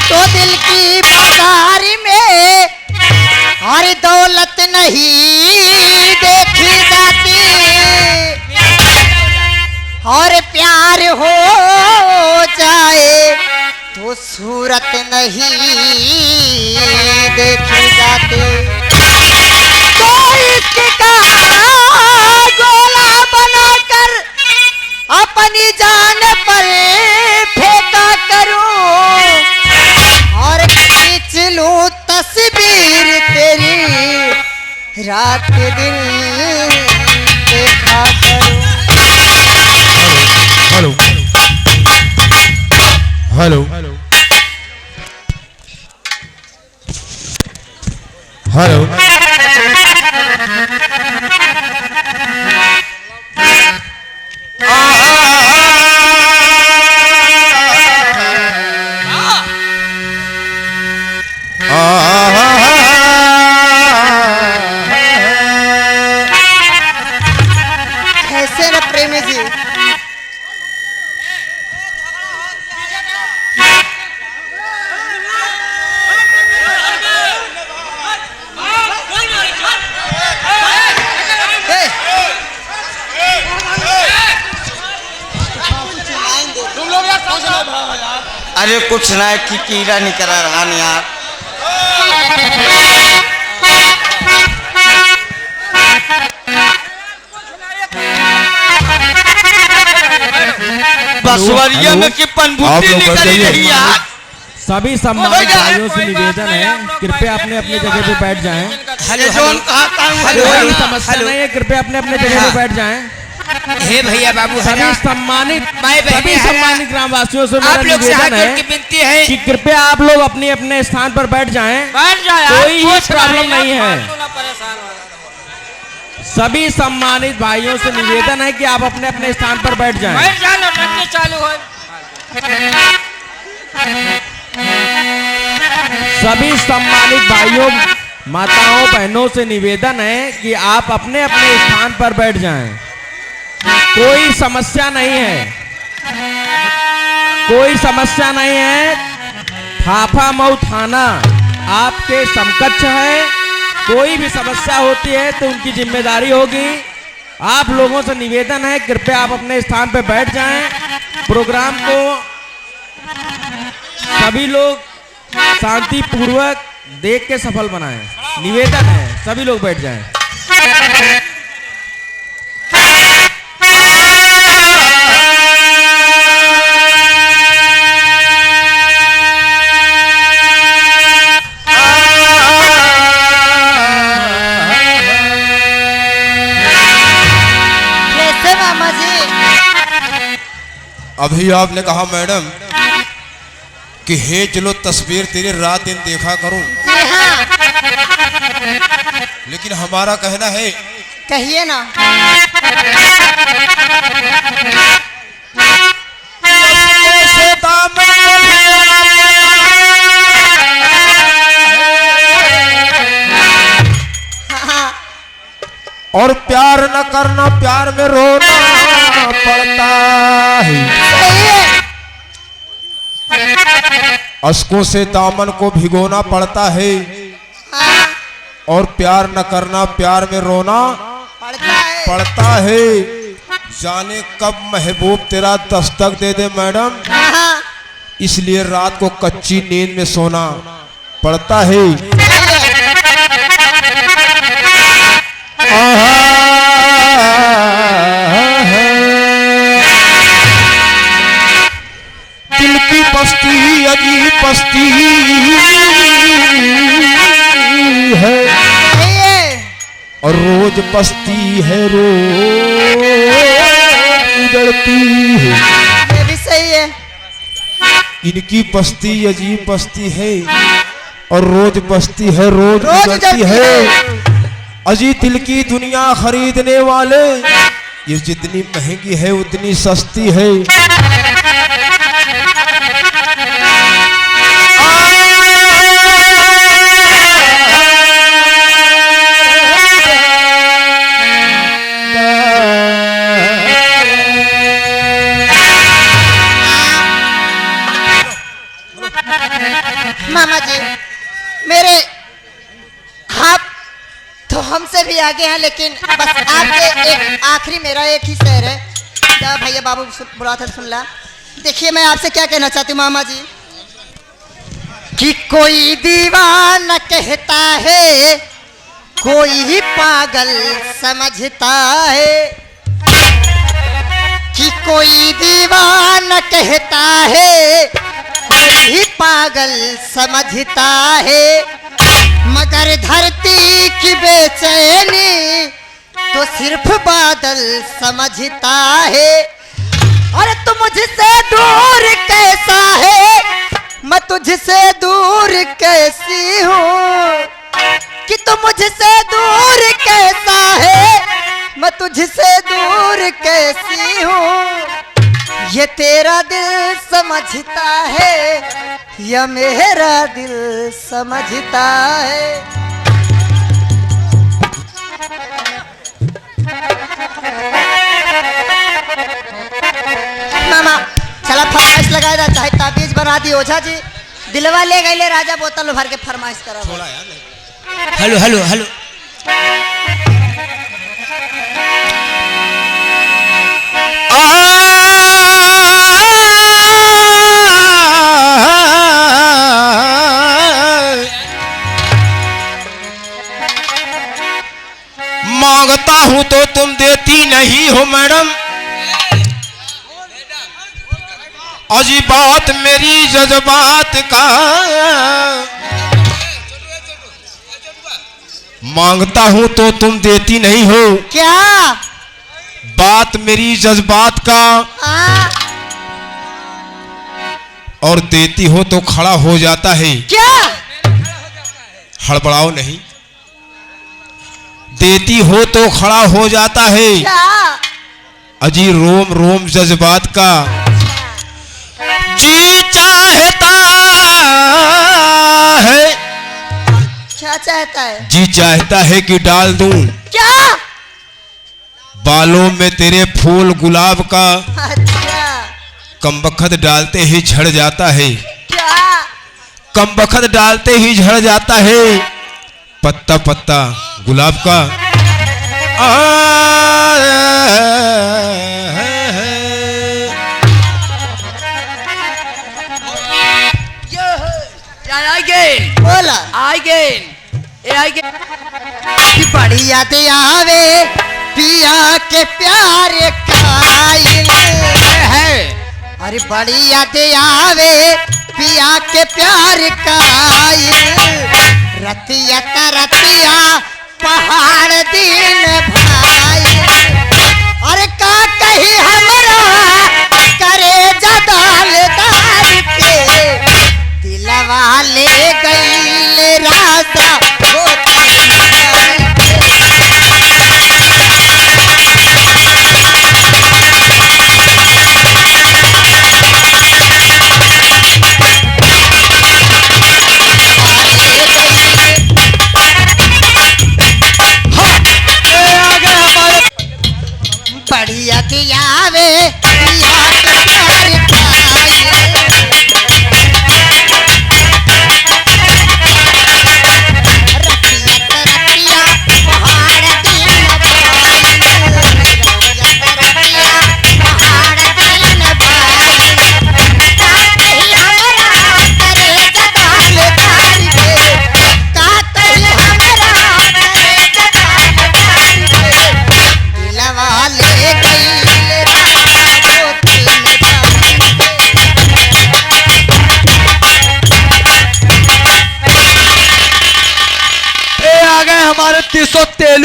तो दिल की बाजार में और दौलत नहीं देखी जाती, और प्यार हो जाए तो सूरत नहीं देखी जाती। कोई इसका गोला बनाकर अपनी जान पर फेंका करूं, और खींच लूं तस्वीर तेरी रात दिन देखा करूं। हेलो हेलो हेलो कैसे न प्रेमी जी, अरे कुछ ना कि कीड़ा निकल रहा नहीं यार। बसवरिया में कि पनबुट्टी निकल रही यार। सभी सम्मानित भाइयों से निवेदन है, कृपया अपने अपनी जगह पे बैठ जाएं। कोई समस्या नहीं है, कृपया अपने अपने जगह पे बैठ जाएं। हे भैया बाबू, सभी सम्मानित ग्रामवासियों से मेरा निवेदन है कि कृपया आप लोग अपने अपने स्थान पर बैठ जाएं। कोई ही प्रॉब्लम नहीं है। सभी सम्मानित भाइयों से निवेदन है कि आप अपने अपने स्थान पर बैठ जाएं। सभी सम्मानित भाइयों, माताओं, बहनों से निवेदन है कि आप अपने अपने स्थान पर बैठ जाएं। कोई समस्या नहीं है, कोई समस्या नहीं है। फाफा मऊ थाना आपके समकक्ष है। कोई भी समस्या होती है तो उनकी जिम्मेदारी होगी। आप लोगों से निवेदन है, कृपया आप अपने स्थान पर बैठ जाएं। प्रोग्राम को सभी लोग शांतिपूर्वक देख के सफल बनाएं। निवेदन है, सभी लोग बैठ जाएं। कैसे मामा जी? अभी आपने कहा मैडम कि हे चलो तस्वीर तेरी रात दिन देखा करूं, जी हाँ, लेकिन हमारा कहना है कहिए ना। हाँ, और प्यार न करना, प्यार में रोना पड़ता है। सही है। अश्कों से दामन को भिगोना पड़ता है। हाँ, और प्यार न करना, प्यार में रोना पड़ता है। जाने कब महबूब तेरा दस्तक दे दे मैडम, हाँ, इसलिए रात को कच्ची नींद में सोना पड़ता है। दिल की बस्ती अजीब बस्ती है, सही है। और रोज बस्ती है, रोज उजड़ती है। ये भी सही है। इनकी बस्ती अजीब बस्ती है, और रोज बस्ती है, रोज उजड़ती है। अजी दिल की दुनिया खरीदने वाले, ये जितनी महंगी है उतनी सस्ती है। आगे हैं, लेकिन बस आपके एक आखिरी मेरा एक ही शेर है। क्या भैया बाबू बुरा था, सुन ला। देखिए मैं आपसे क्या कहना चाहती हूँ मामा जी, कि कोई दीवाना कहता है, कोई ही पागल समझता है, कि कोई दीवाना कहता है, कोई ही पागल समझता है, मगर धरती की बेचैनी तो सिर्फ बादल समझता है। अरे तू मुझसे दूर कैसा है, मैं तुझसे दूर कैसी हूँ, कि तू मुझसे दूर कैसा है, मैं तुझसे दूर कैसी हूँ। ये तेरा दिल समझता है या मेरा दिल समझता है। मामा चला फरमाइश लगाया जाता है, ताबीज बना दी ओझा जी, दिलवा ले गए ले राजा, बोतल भर के फरमाइश करा। Hello hello hello. मांगता हूं तो तुम देती नहीं हो मैडम, अजी बात मेरी जज्बात का। मांगता हूं तो तुम देती नहीं हो, क्या बात मेरी जज्बात का, और देती हो तो खड़ा हो जाता है। क्या हड़बड़ाओ नहीं, देती हो तो खड़ा हो जाता है, क्या अजी रोम रोम जज्बात का। जी चाहता है, क्या चाहता है, जी चाहता है कि डाल दूं क्या बालों में तेरे फूल गुलाब का, अच्छा कमबख्त डालते ही झड़ जाता है, क्या कमबख्त डालते ही झड़ जाता है, पत्ता पत्ता गुलाब का। बोला बड़ी याद आवे पिया के प्यार का है, अरे बड़ी याद आवे पिया के प्यार का, रतिया तरतिया पहाड़ दिन भाई, अरे का कही हमरा करे जदालदार के, दिलवा ले गई राजा बढ़िया दियावे पिया के प्यार का, हमारे 300 तेलु